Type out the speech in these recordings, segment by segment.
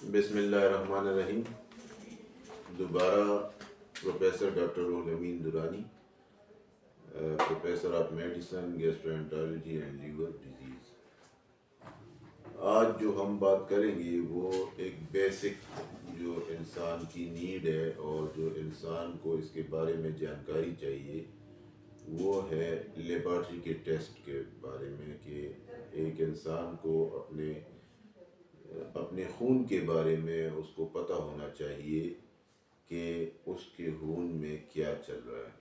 بسم اللہ الرحمن الرحیم۔ دوبارہ professor doctor Ruh Alamin Durrani, professor of medicine gastroenterology and liver disease. آج جو ہم بات کریں گے وہ ایک بیسک جو انسان کی نیڈ ہے اور جو انسان کو اس کے بارے میں جانکاری چاہیے وہ ہے لیبارٹری کے ٹیسٹ کے بارے میں، کہ ایک انسان کو اپنے خون کے بارے میں اس کو پتہ ہونا چاہیے کہ اس کے خون میں کیا چل رہا ہے۔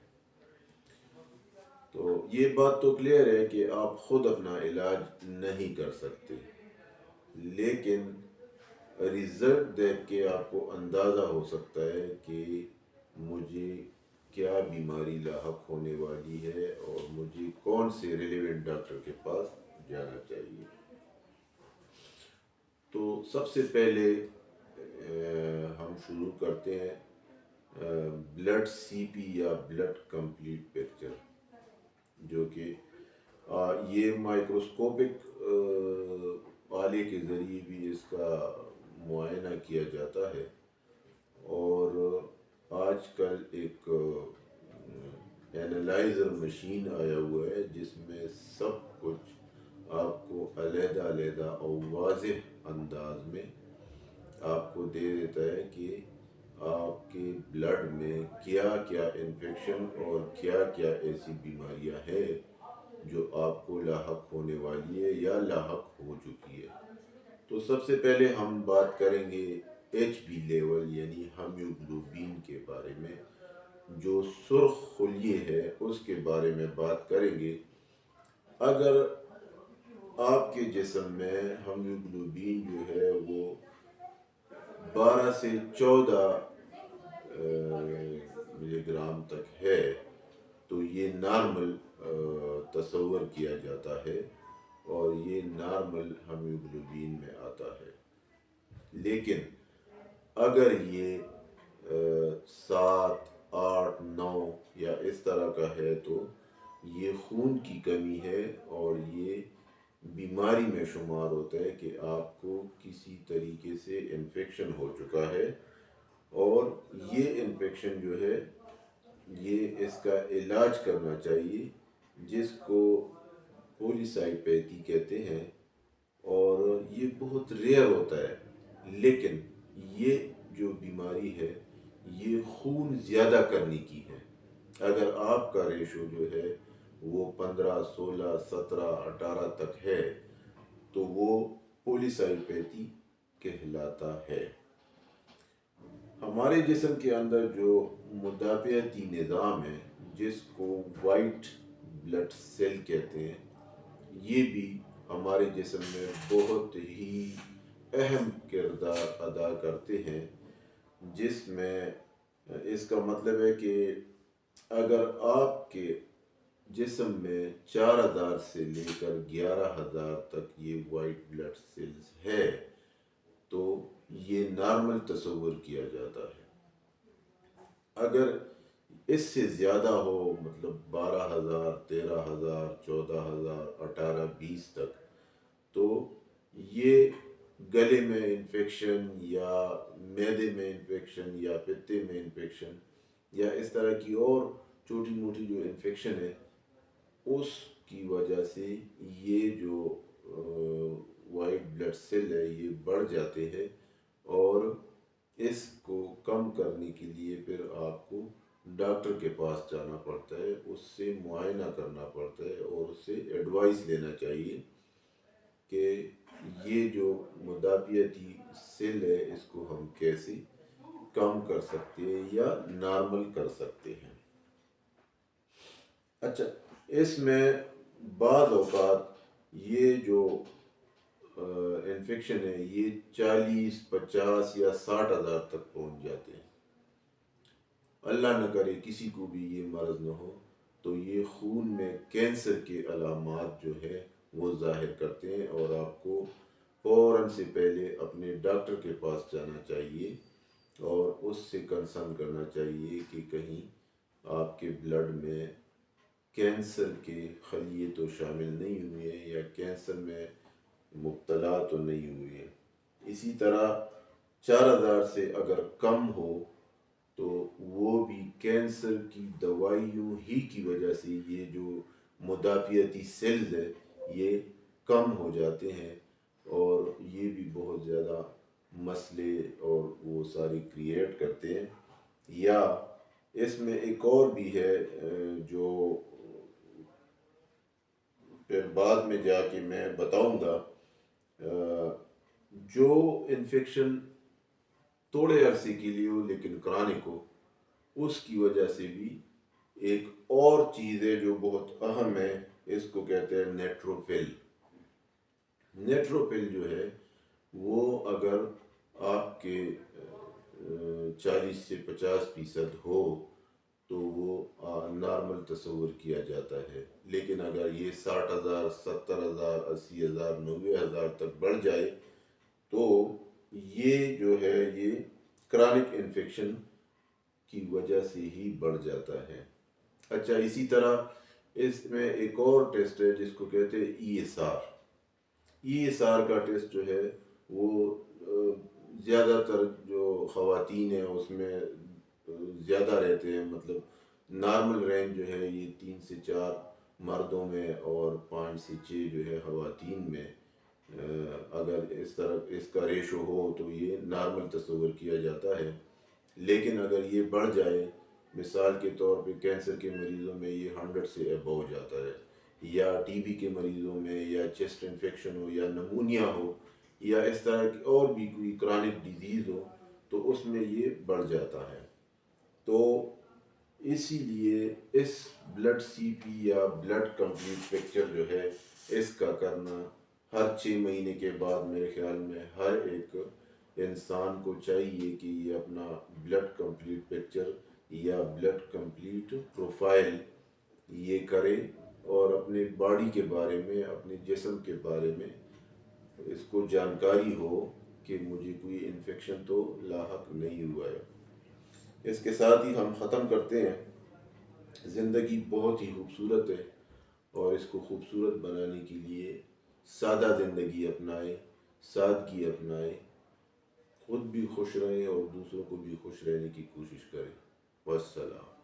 تو یہ بات تو کلیئر ہے کہ آپ خود اپنا علاج نہیں کر سکتے، لیکن ریزلٹ دیکھ کے آپ کو اندازہ ہو سکتا ہے کہ مجھے کیا بیماری لاحق ہونے والی ہے اور مجھے کون سے ریلیونٹ ڈاکٹر کے پاس جانا چاہیے۔ تو سب سے پہلے ہم شروع کرتے ہیں بلڈ سی پی یا بلڈ کمپلیٹ پکچر، جو کہ یہ مائکروسکوپک آلے کے ذریعے بھی اس کا معائنہ کیا جاتا ہے، اور آج کل ایک اینالائزر مشین آیا ہوا ہے جس میں سب کچھ آپ کو علیحدہ علیحدہ اور واضح انداز میں آپ کو دے دیتا ہے کہ آپ کے بلڈ میں کیا کیا انفیکشن اور کیا کیا ایسی بیماریاں ہیں جو آپ کو لاحق ہونے والی ہے یا لاحق ہو چکی ہے۔ تو سب سے پہلے ہم بات کریں گے ایچ بی لیول یعنی ہیموگلوبین کے بارے میں، جو سرخ خلیے ہے اس کے بارے میں بات کریں گے۔ اگر آپ کے جسم میں ہیموگلوبین جو ہے وہ 12 سے 14 ملی گرام تک ہے تو یہ نارمل تصور کیا جاتا ہے اور یہ نارمل ہیموگلوبین میں آتا ہے۔ لیکن اگر یہ 7، 8، 9 یا اس طرح کا ہے تو یہ خون کی کمی ہے اور یہ بیماری میں شمار ہوتا ہے کہ آپ کو کسی طریقے سے انفیکشن ہو چکا ہے، اور یہ انفیکشن جو ہے یہ اس کا علاج کرنا چاہیے، جس کو پولیسائیپیتھی کہتے ہیں، اور یہ بہت ریئر ہوتا ہے۔ لیکن یہ جو بیماری ہے یہ خون زیادہ کرنے کی ہے۔ اگر آپ کا ریشو جو ہے وہ 15، 16، 17، 18 تک ہے تو وہ پولیسائیپیتھی کہلاتا ہے۔ ہمارے جسم کے اندر جو مدافعتی نظام ہے جس کو وائٹ بلڈ سیل کہتے ہیں، یہ بھی ہمارے جسم میں بہت ہی اہم کردار ادا کرتے ہیں، جس میں اس کا مطلب ہے کہ اگر آپ کے جسم میں 4000 سے لے کر 11000 تک یہ وائٹ بلڈ سیلز ہے تو یہ نارمل تصور کیا جاتا ہے۔ اگر اس سے زیادہ ہو، مطلب 12000، 13000، 14000، 18، 20 تک، تو یہ گلے میں انفیکشن یا معدے میں انفیکشن یا پتے میں انفیکشن یا اس طرح کی اور چھوٹی موٹی جو انفیکشن ہے اس کی وجہ سے یہ جو وائٹ بلڈ سیل ہے یہ بڑھ جاتے ہیں، اور اس کو کم کرنے کے لیے پھر آپ کو ڈاکٹر کے پاس جانا پڑتا ہے، اس سے معائنہ کرنا پڑتا ہے اور اس سے ایڈوائس لینا چاہیے کہ یہ جو مدافعتی سیل ہے اس کو ہم کیسے کم کر سکتے ہیں یا نارمل کر سکتے ہیں۔ اچھا، اس میں بعض اوقات یہ جو انفیکشن ہے یہ 40، 50 یا 60 ہزار تک پہنچ جاتے ہیں۔ اللہ نہ کرے کسی کو بھی یہ مرض نہ ہو تو یہ خون میں کینسر کے علامات جو ہے وہ ظاہر کرتے ہیں، اور آپ کو فوراً سے پہلے اپنے ڈاکٹر کے پاس جانا چاہیے اور اس سے کنسرن کرنا چاہیے کہ کہیں آپ کے بلڈ میں کینسر کے خلیے تو شامل نہیں ہوئے ہیں یا کینسر میں مبتلا تو نہیں ہوئے ہیں۔ اسی طرح 4000 سے اگر کم ہو تو وہ بھی کینسر کی دوائیوں ہی کی وجہ سے یہ جو مدافعتی سیلز ہے یہ کم ہو جاتے ہیں، اور یہ بھی بہت زیادہ مسئلے اور وہ ساری کریٹ کرتے ہیں۔ یا اس میں ایک اور بھی ہے جو پھر بعد میں جا کے میں بتاؤں گا، جو انفیکشن تھوڑے عرصے کے لیے ہو لیکن کرانک ہو، اس کی وجہ سے بھی ایک اور چیز ہے جو بہت اہم ہے، اس کو کہتے ہیں نیٹروفل۔ نیٹروفل جو ہے وہ اگر آپ کے 40 سے 50% ہو تو وہ نارمل تصور کیا جاتا ہے، لیکن اگر یہ 60,000 70,000 80,000 90,000 تک بڑھ جائے تو یہ جو ہے یہ کرانک انفیکشن کی وجہ سے ہی بڑھ جاتا ہے۔ اچھا، اسی طرح اس میں ایک اور ٹیسٹ ہے جس کو کہتے ہیں E S R. E S R کا ٹیسٹ جو ہے وہ زیادہ تر جو خواتین ہیں اس میں زیادہ رہتے ہیں، مطلب نارمل رینج جو ہے یہ 3 سے 4 مردوں میں اور 5 سے 6 جو ہے خواتین میں۔ اگر اس طرح اس کا ریشو ہو تو یہ نارمل تصور کیا جاتا ہے، لیکن اگر یہ بڑھ جائے، مثال کے طور پہ کینسر کے مریضوں میں یہ 100 سے ابو جاتا ہے، یا ٹی بی کے مریضوں میں، یا چیسٹ انفیکشن ہو، یا نمونیا ہو، یا اس طرح کی اور بھی کوئی کرانک ڈیزیز ہو تو اس میں یہ بڑھ جاتا ہے۔ تو اسی لیے اس بلڈ سی پی یا بلڈ کمپلیٹ پکچر جو ہے اس کا کرنا ہر 6 مہینے کے بعد میرے خیال میں ہر ایک انسان کو چاہیے کہ یہ اپنا بلڈ کمپلیٹ پکچر یا بلڈ کمپلیٹ پروفائل یہ کرے، اور اپنے باڈی کے بارے میں، اپنے جسم کے بارے میں اس کو جانکاری ہو کہ مجھے کوئی انفیکشن تو لاحق نہیں ہوا ہے۔ اس کے ساتھ ہی ہم ختم کرتے ہیں۔ زندگی بہت ہی خوبصورت ہے، اور اس کو خوبصورت بنانے کے لیے سادہ زندگی اپنائیں، سادگی اپنائیں، خود بھی خوش رہیں اور دوسروں کو بھی خوش رہنے کی کوشش کریں۔ والسلام۔